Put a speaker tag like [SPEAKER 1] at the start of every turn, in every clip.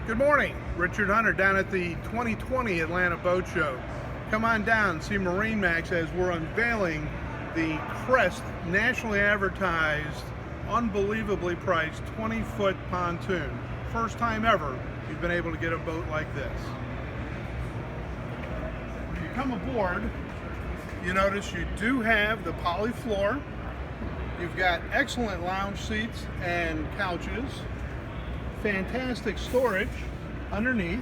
[SPEAKER 1] Good morning, Richard Hunter down at the 2020 Atlanta Boat Show. Come on down and see MarineMax as we're unveiling the Crest nationally advertised, unbelievably priced 20-foot pontoon. First time ever you've been able to get a boat like this. When you come aboard, you notice you do have the poly floor. You've got excellent lounge seats and couches. Fantastic storage underneath.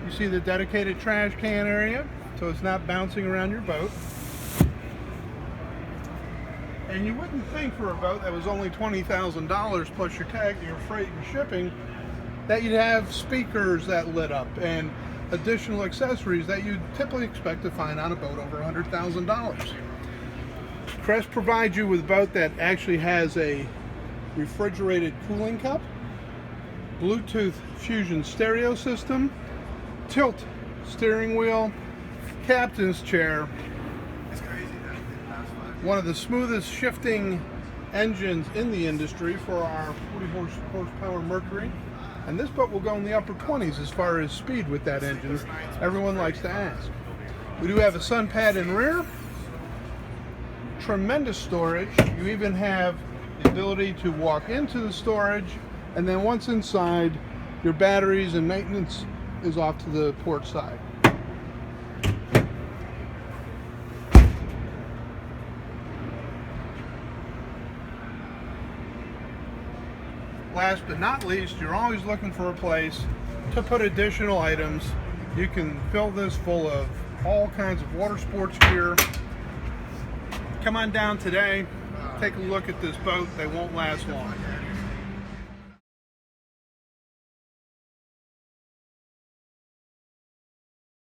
[SPEAKER 1] You see the dedicated trash can area, so it's not bouncing around your boat. And you wouldn't think for a boat that was only $20,000 plus your tag, your freight and shipping, that you'd have speakers that lit up and additional accessories that you'd typically expect to find on a boat over $100,000. Crest provides you with a boat that actually has a refrigerated cooling cup, Bluetooth fusion stereo system, tilt steering wheel, captain's chair, one of the smoothest shifting engines in the industry for our 40 horsepower Mercury. And this boat will go in the upper 20s as far as speed with that engine. Everyone likes to ask. We do have a sun pad in rear, tremendous storage. You even have the ability to walk into the storage, and then once inside, your batteries and maintenance is off to the port side. Last but not least, you're always looking for a place to put additional items. You can fill this full of all kinds of water sports gear. Come on down today, take a look at this boat. They won't last long.